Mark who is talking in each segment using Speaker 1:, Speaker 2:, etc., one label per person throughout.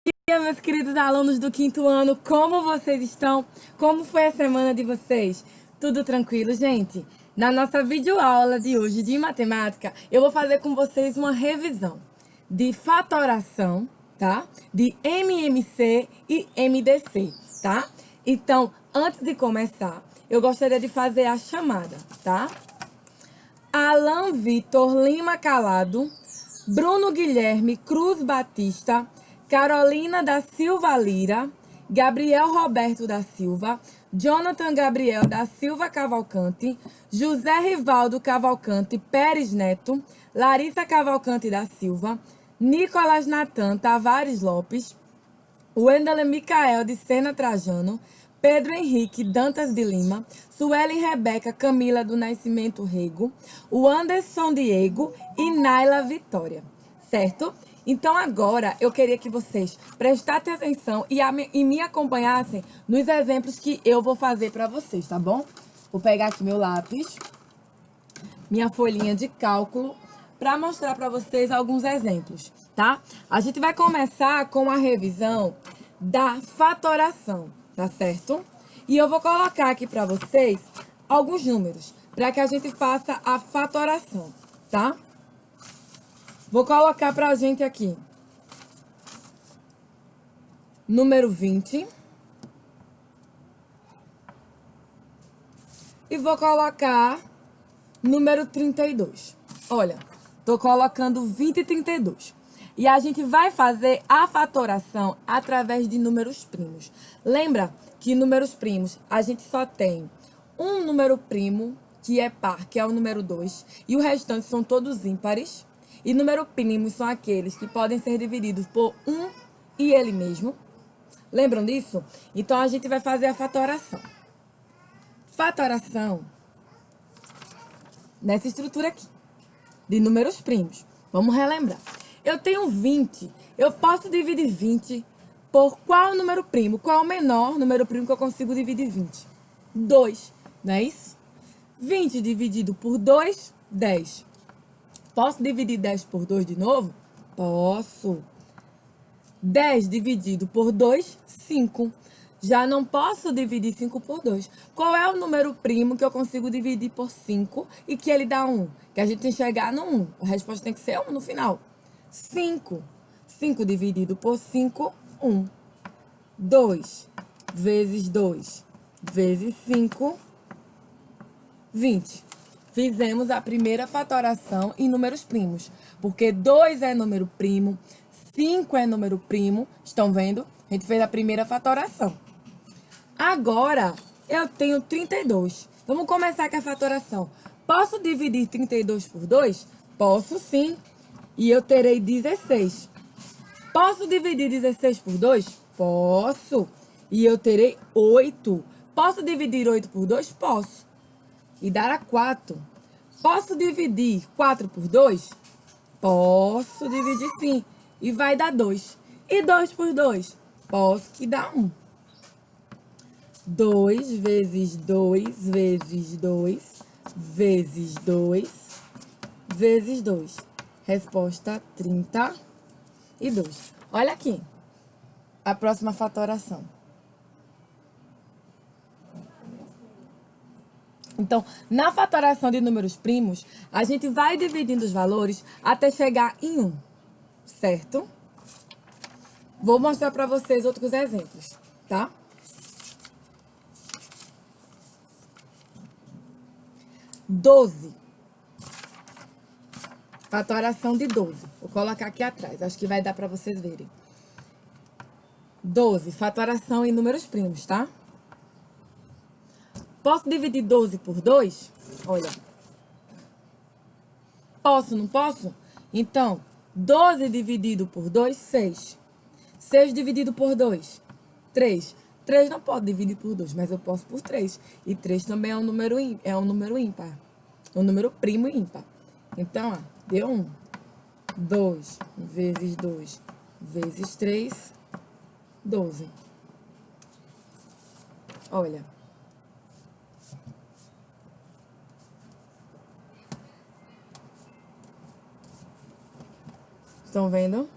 Speaker 1: Dia, meus queridos alunos do quinto ano, como vocês estão? Como foi a semana de vocês? Tudo tranquilo, gente? Na nossa videoaula de hoje de matemática, eu vou fazer com vocês uma revisão de fatoração, tá? De MMC e MDC, tá? Então, antes de começar, eu gostaria de fazer a chamada, tá? Alan Vitor Lima Calado, Bruno Guilherme Cruz Batista, Carolina da Silva Lira, Gabriel Roberto da Silva, Jonathan Gabriel da Silva Cavalcante, José Rivaldo Cavalcante Pérez Neto, Larissa Cavalcante da Silva, Nicolas Natan Tavares Lopes, Wendel Micael de Sena Trajano, Pedro Henrique Dantas de Lima, Suelen Rebeca Camila do Nascimento Rego, o Anderson Diego e Naila Vitória, certo? Então agora eu queria que vocês prestassem atenção e me acompanhassem nos exemplos que eu vou fazer para vocês, tá bom? Vou pegar aqui meu lápis, minha folhinha de cálculo, para mostrar para vocês alguns exemplos, tá? A gente vai começar com a revisão da fatoração, tá certo? E eu vou colocar aqui para vocês alguns números, para que a gente faça a fatoração, tá? Vou colocar para a gente aqui número 20 e vou colocar número 32. Olha, tô colocando 20 e 32. E a gente vai fazer a fatoração através de números primos. Lembra que números primos a gente só tem um número primo, que é par, que é o número 2, e o restante são todos ímpares. E números primos são aqueles que podem ser divididos por 1 e ele mesmo. Lembram disso? Então a gente vai fazer a fatoração. Fatoração nessa estrutura aqui, de números primos. Vamos relembrar. Eu tenho 20. Eu posso dividir 20 por qual número primo? Qual é o menor número primo que eu consigo dividir 20? 2, não é isso? 20 dividido por 2, 10. Posso dividir 10 por 2 de novo? Posso. 10 dividido por 2, 5. Já não posso dividir 5 por 2. Qual é o número primo que eu consigo dividir por 5 e que ele dá 1? Que a gente tem que chegar no 1. A resposta tem que ser 1 no final. 5. 5 dividido por 5, 1. 2 vezes 2 vezes 5, 20. Fizemos a primeira fatoração em números primos, porque 2 é número primo, 5 é número primo. Estão vendo? A gente fez a primeira fatoração. Agora, eu tenho 32. Vamos começar com a fatoração. Posso dividir 32 por 2? Posso sim. E eu terei 16. Posso dividir 16 por 2? Posso. E eu terei 8. Posso dividir 8 por 2? Posso. E dará 4. Posso dividir 4 por 2? Posso dividir sim. E vai dar 2. E 2 por 2? Posso, que dá 1. 2 vezes 2 vezes 2 vezes 2 vezes 2. Resposta 32. Olha aqui a próxima fatoração. Então, na fatoração de números primos, a gente vai dividindo os valores até chegar em 1, certo? Vou mostrar para vocês outros exemplos, tá? 12. Fatoração de 12. Vou colocar aqui atrás, acho que vai dar para vocês verem. 12, fatoração em números primos, tá? Posso dividir 12 por 2? Olha. Posso, não posso? Então, 12 dividido por 2, 6. 6 dividido por 2, 3. 3 não pode dividir por 2, mas eu posso por 3. E 3 também é um número ímpar. Um número primo ímpar. Então, ó, deu 1. 2 vezes 2 vezes 3, 12. Olha. Estão vendo?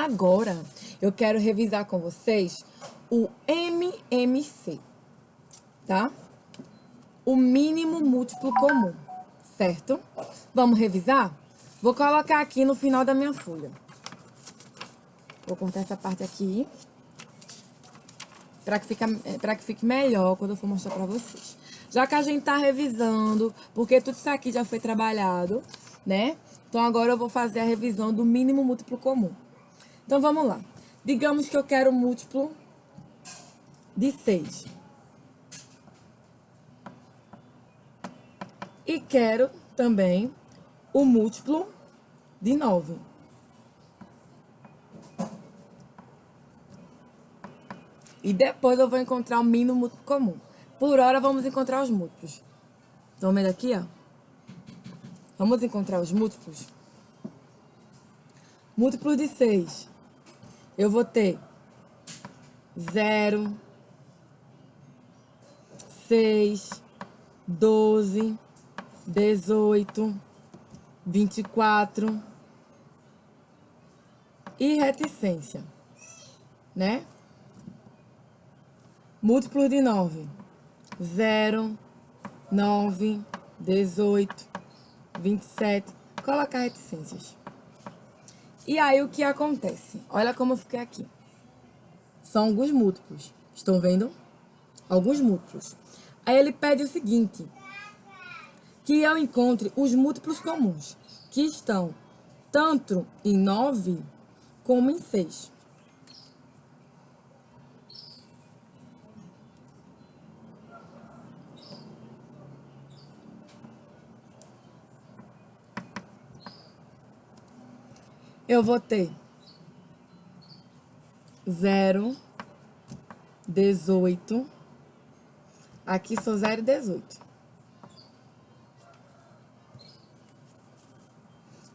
Speaker 1: Agora, eu quero revisar com vocês o MMC, tá? O mínimo múltiplo comum, certo? Vamos revisar? Vou colocar aqui no final da minha folha. Vou cortar essa parte aqui, para que fique melhor quando eu for mostrar para vocês. Já que a gente tá revisando, porque tudo isso aqui já foi trabalhado, né? Então, agora eu vou fazer a revisão do mínimo múltiplo comum. Então, vamos lá. Digamos que eu quero o múltiplo de 6. E quero também o múltiplo de 9. E depois eu vou encontrar o mínimo múltiplo comum. Por hora, vamos encontrar os múltiplos. Estão vendo aqui, ó? Vamos encontrar os múltiplos. Múltiplo de 6. Eu vou ter 0, 6, 12, 18, 24 e reticência, né? Múltiplos de 9. 0, 9, 18, 27. Colocar reticências. E aí, o que acontece? Olha como eu fiquei aqui. São alguns múltiplos. Estão vendo? Alguns múltiplos. Aí ele pede o seguinte: que eu encontre os múltiplos comuns, que estão tanto em 9 como em 6. Eu vou ter 0, 18. Aqui são 0 e 18.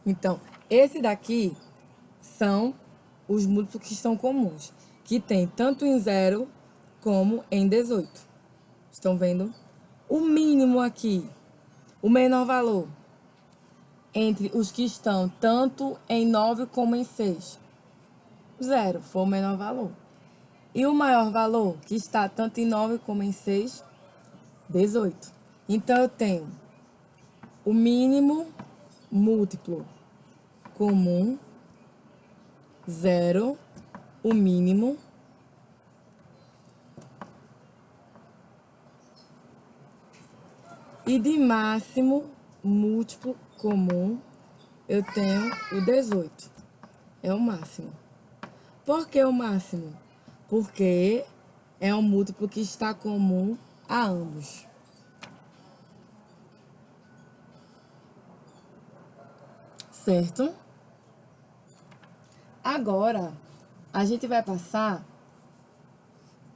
Speaker 1: Então, esse daqui são os múltiplos que estão comuns, que tem tanto em 0 como em 18. Estão vendo? O mínimo aqui, o menor valor, entre os que estão tanto em 9 como em 6. 0 foi o menor valor. E o maior valor, que está tanto em 9 como em 6, 18. Então, eu tenho o mínimo múltiplo comum, 0, o mínimo, e de máximo múltiplo comum, eu tenho o 18. É o máximo. Por que o máximo? Porque é um múltiplo que está comum a ambos. Certo? Agora, a gente vai passar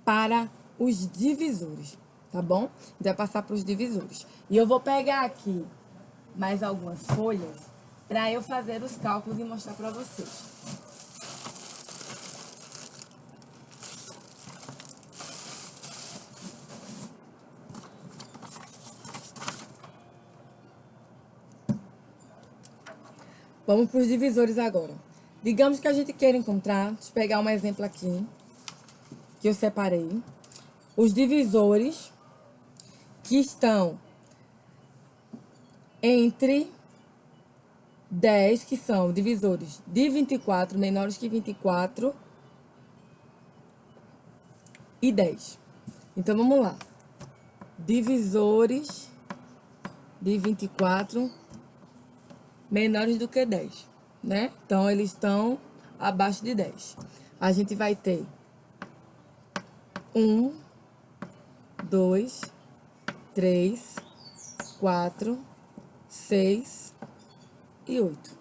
Speaker 1: para os divisores, tá bom? Vai passar para os divisores. E eu vou pegar aqui mais algumas folhas para eu fazer os cálculos e mostrar para vocês. Vamos para os divisores agora. Digamos que a gente queira encontrar, deixa eu pegar um exemplo aqui, que eu separei. Os divisores que estão entre 10, que são divisores de 24, menores que 24, e 10. Então, vamos lá. Divisores de 24 menores do que 10, né? Então, eles estão abaixo de 10. A gente vai ter 1, 2, 3, 4, 6 e 8.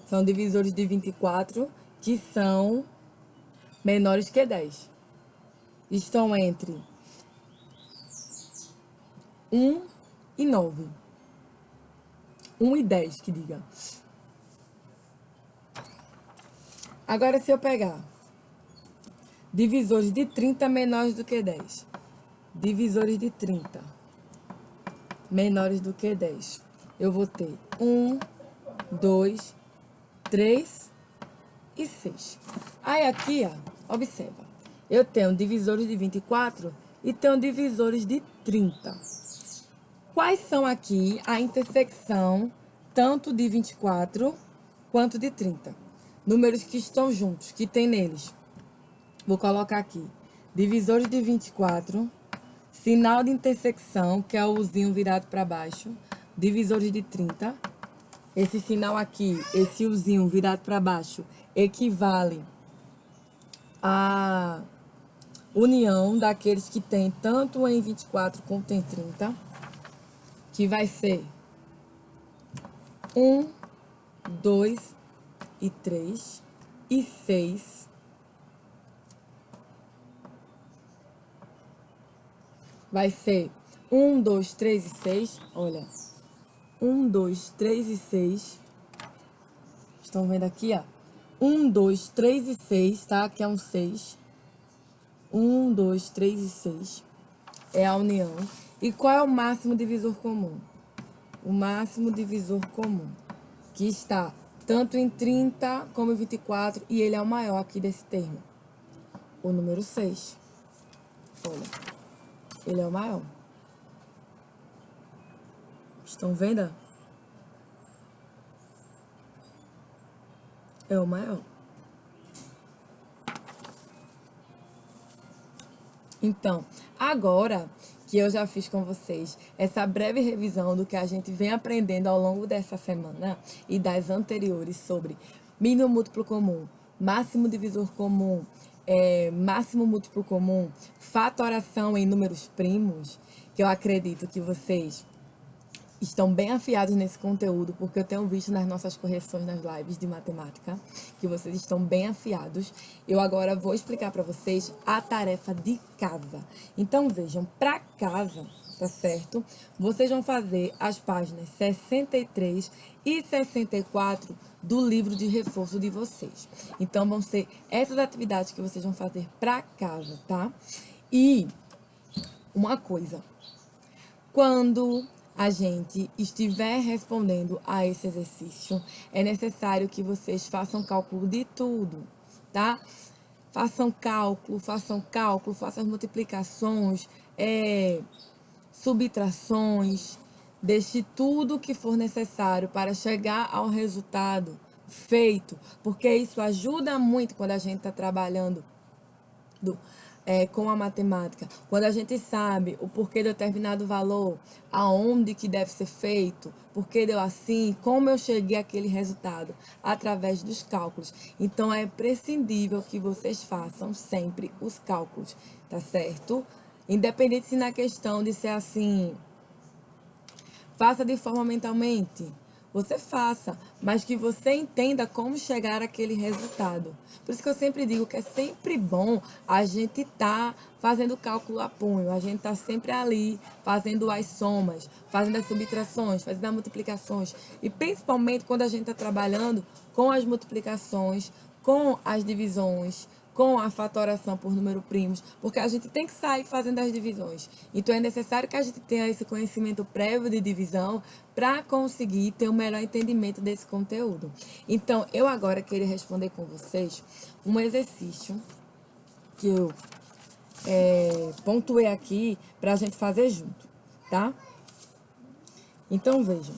Speaker 1: São divisores de 24 que são menores que 10. Estão entre 1 e 9. 1 e 10, que diga. Agora, se eu pegar divisores de 30 menores do que 10. Divisores de 30 menores do que 10. Eu vou ter 1, 2, 3 e 6. Aí aqui, ó, observa. Eu tenho divisores de 24 e tenho divisores de 30. Quais são aqui a intersecção tanto de 24 quanto de 30? Números que estão juntos, que tem neles. Vou colocar aqui. Divisores de 24, sinal de intersecção, que é o Uzinho virado para baixo. Divisores de 30. Esse sinal aqui, esse Uzinho virado para baixo, equivale à união daqueles que tem tanto em 24 quanto em 30, que vai ser 1, 2 e 3 e 6. Vai ser 1, 2, 3 e 6. Olha. 1, 2, 3 e 6. Estão vendo aqui, ó? 1, 2, 3 e 6, tá? Que é um 6. 1, 2, 3 e 6. É a união. E qual é o máximo divisor comum? O máximo divisor comum, que está tanto em 30 como em 24, e ele é o maior aqui desse termo. O número 6. Olha. Ele é o maior. Estão vendo? É o maior. Então, agora que eu já fiz com vocês essa breve revisão do que a gente vem aprendendo ao longo dessa semana e das anteriores sobre mínimo múltiplo comum, máximo divisor comum, máximo múltiplo comum, fatoração em números primos, que eu acredito que vocês estão bem afiados nesse conteúdo, porque eu tenho visto nas nossas correções nas lives de matemática que vocês estão bem afiados. Eu agora vou explicar para vocês a tarefa de casa. Então vejam, para casa, tá certo? Vocês vão fazer as páginas 63 e 64 do livro de reforço de vocês. Então vão ser essas atividades que vocês vão fazer para casa, tá? E uma coisa, quando a gente estiver respondendo a esse exercício, é necessário que vocês façam cálculo de tudo, tá? Façam cálculo, façam as multiplicações, subtrações, deixe tudo o que for necessário para chegar ao resultado feito, porque isso ajuda muito quando a gente está trabalhando com a matemática. Quando a gente sabe o porquê de determinado valor, aonde que deve ser feito, por que deu assim, como eu cheguei àquele resultado, através dos cálculos. Então, é prescindível que vocês façam sempre os cálculos, tá certo? Independente se na questão de ser assim, faça de forma mentalmente. Você faça, mas que você entenda como chegar àquele resultado. Por isso que eu sempre digo que é sempre bom a gente tá fazendo cálculo a punho, a gente tá sempre ali fazendo as somas, fazendo as subtrações, fazendo as multiplicações. E principalmente quando a gente está trabalhando com as multiplicações, com as divisões, com a fatoração por número primos, porque a gente tem que sair fazendo as divisões. Então, é necessário que a gente tenha esse conhecimento prévio de divisão para conseguir ter um melhor entendimento desse conteúdo. Então, eu agora queria responder com vocês um exercício que eu pontuei aqui para a gente fazer junto, tá? Então, vejam.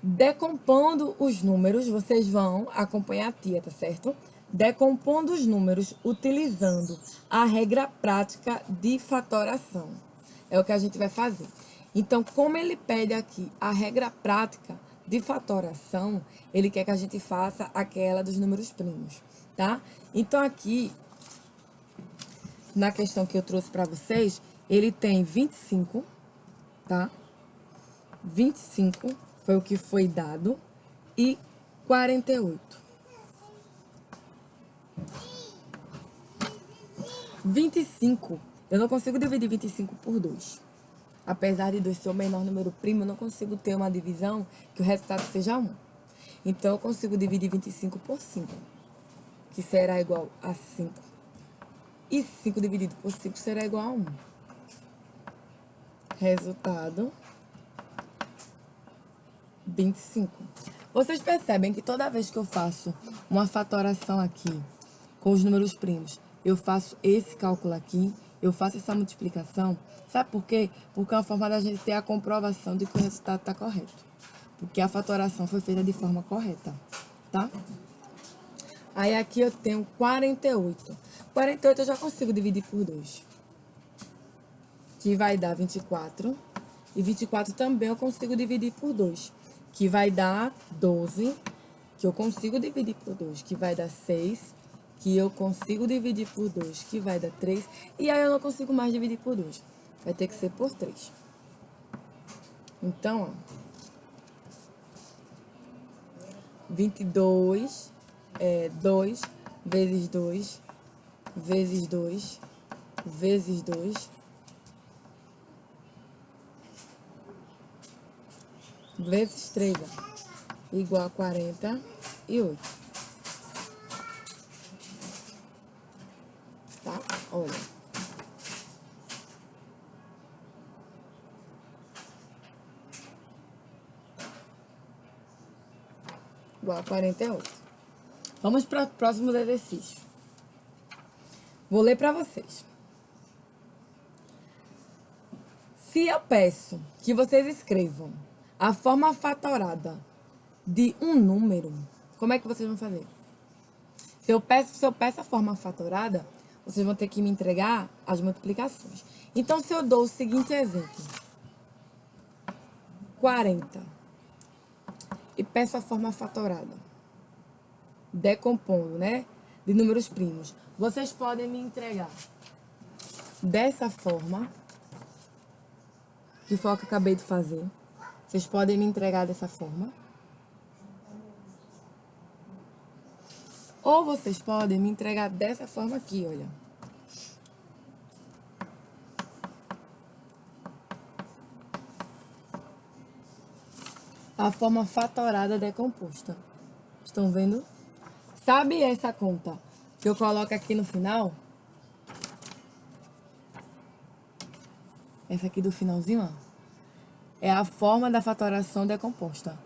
Speaker 1: Decompondo os números, vocês vão acompanhar a tia, tá certo? Decompondo os números utilizando a regra prática de fatoração. É o que a gente vai fazer. Então, como ele pede aqui a regra prática de fatoração, ele quer que a gente faça aquela dos números primos, tá? Então, aqui, na questão que eu trouxe para vocês, ele tem 25, tá? 25 foi o que foi dado, e 48. 25, eu não consigo dividir 25 por 2. Apesar de 2 ser o menor número primo, eu não consigo ter uma divisão que o resultado seja 1. Então, eu consigo dividir 25 por 5, que será igual a 5. E 5 dividido por 5 será igual a 1. Resultado 25. Vocês percebem que toda vez que eu faço uma fatoração aqui com os números primos, eu faço esse cálculo aqui, eu faço essa multiplicação. Sabe por quê? Porque é uma forma da gente ter a comprovação de que o resultado está correto. Porque a fatoração foi feita de forma correta, tá? Aí aqui eu tenho 48. 48 eu já consigo dividir por 2. Que vai dar 24. E 24 também eu consigo dividir por 2. Que vai dar 12. Que eu consigo dividir por 2. Que vai dar 6. Que eu consigo dividir por 2. Que vai dar 3. E aí eu não consigo mais dividir por 2. Vai ter que ser por 3. Então, ó. 22 é 2 vezes 2 vezes 2 vezes 2 vezes 3 igual a 48. Tá? Olha. Igual a 48. Vamos para o próximo exercício. Vou ler para vocês. Se eu peço que vocês escrevam a forma fatorada de um número, como é que vocês vão fazer? Se eu peço a forma fatorada, vocês vão ter que me entregar as multiplicações. Então, se eu dou o seguinte exemplo. 40. E peço a forma fatorada. Decompondo, né? De números primos. Vocês podem me entregar dessa forma, que foi o que eu acabei de fazer. Vocês podem me entregar dessa forma. Ou vocês podem me entregar dessa forma aqui, olha. A forma fatorada decomposta. Estão vendo? Sabe essa conta que eu coloco aqui no final? Essa aqui do finalzinho, ó. É a forma da fatoração decomposta.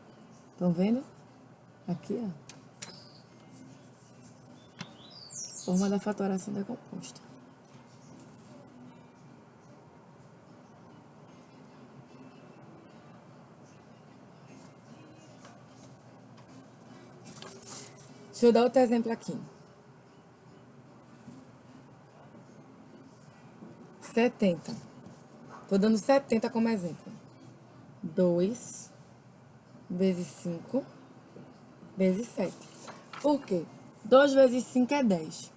Speaker 1: Estão vendo? Aqui, ó. Forma da fatoração decomposta. Deixa eu dar outro exemplo aqui. 70. Tô dando 70 como exemplo. 2 vezes 5 vezes 7. Por quê? 2 vezes 5 é 10.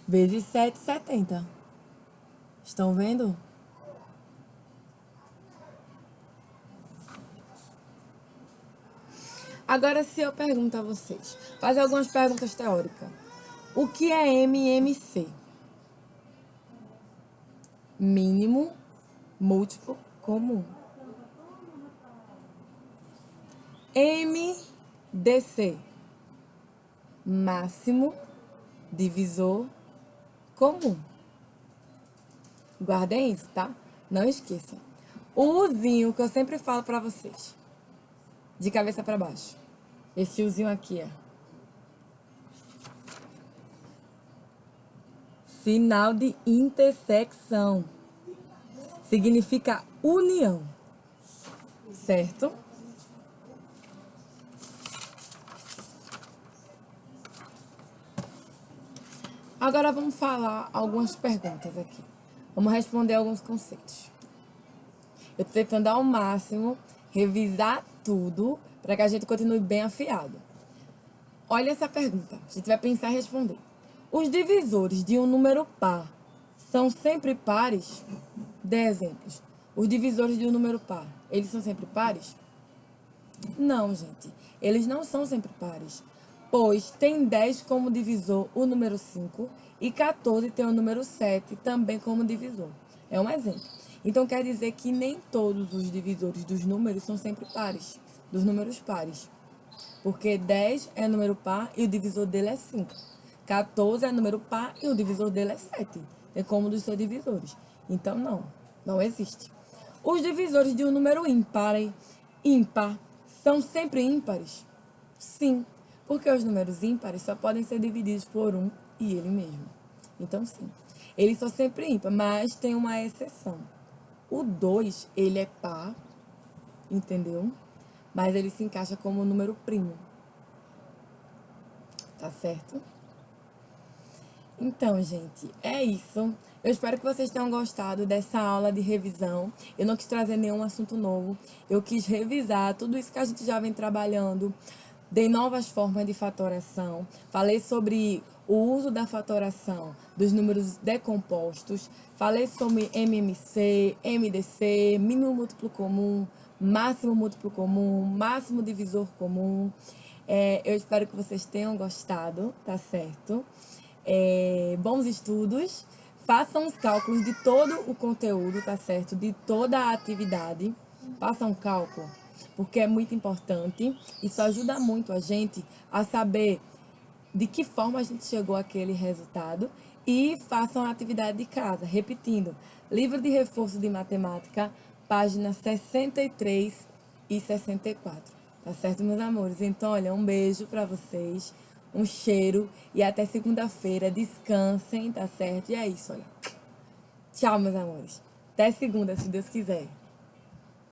Speaker 1: Vezes 7, 70. Estão vendo? Agora, se eu pergunto a vocês, fazer algumas perguntas teóricas. O que é MMC? Mínimo múltiplo comum. MDC. Máximo divisor comum. Guardem isso, tá? Não esqueçam. O Uzinho que eu sempre falo pra vocês. De cabeça pra baixo. Esse Uzinho aqui, ó. Sinal de intersecção. Significa união. Certo? Agora vamos falar algumas perguntas aqui. Vamos responder alguns conceitos. Eu estou tentando ao máximo revisar tudo para que a gente continue bem afiado. Olha essa pergunta. A gente vai pensar e responder. Os divisores de um número par são sempre pares? Dê exemplos. Os divisores de um número par, eles são sempre pares? Não, gente. Eles não são sempre pares. Pois tem 10 como divisor o número 5 e 14 tem o número 7 também como divisor. É um exemplo. Então, quer dizer que nem todos os divisores dos números são sempre pares, dos números pares. Porque 10 é número par e o divisor dele é 5. 14 é número par e o divisor dele é 7. É como dos seus divisores. Então, não existe. Os divisores de um número ímpar são sempre ímpares? Sim, porque os números ímpares só podem ser divididos por um e ele mesmo. Então, sim, eles são sempre ímpar, mas tem uma exceção. O 2 ele é par, entendeu? Mas ele se encaixa como número primo. Tá certo? Então, gente, é isso. Eu espero que vocês tenham gostado dessa aula de revisão. Eu não quis trazer nenhum assunto novo. Eu quis revisar tudo isso que a gente já vem trabalhando. Dei novas formas de fatoração. Falei sobre o uso da fatoração dos números decompostos. Falei sobre MMC, MDC, mínimo múltiplo comum, máximo múltiplo comum, máximo divisor comum. Eu espero que vocês tenham gostado, tá certo? Bons estudos, façam os cálculos de todo o conteúdo, tá certo? De toda a atividade, façam um cálculo, porque é muito importante. Isso ajuda muito a gente a saber de que forma a gente chegou àquele resultado e façam a atividade de casa. Repetindo, livro de reforço de matemática, páginas 63 e 64. Tá certo, meus amores? Então, olha, um beijo pra vocês, um cheiro e até segunda-feira. Descansem, tá certo? E é isso, olha. Tchau, meus amores. Até segunda, se Deus quiser.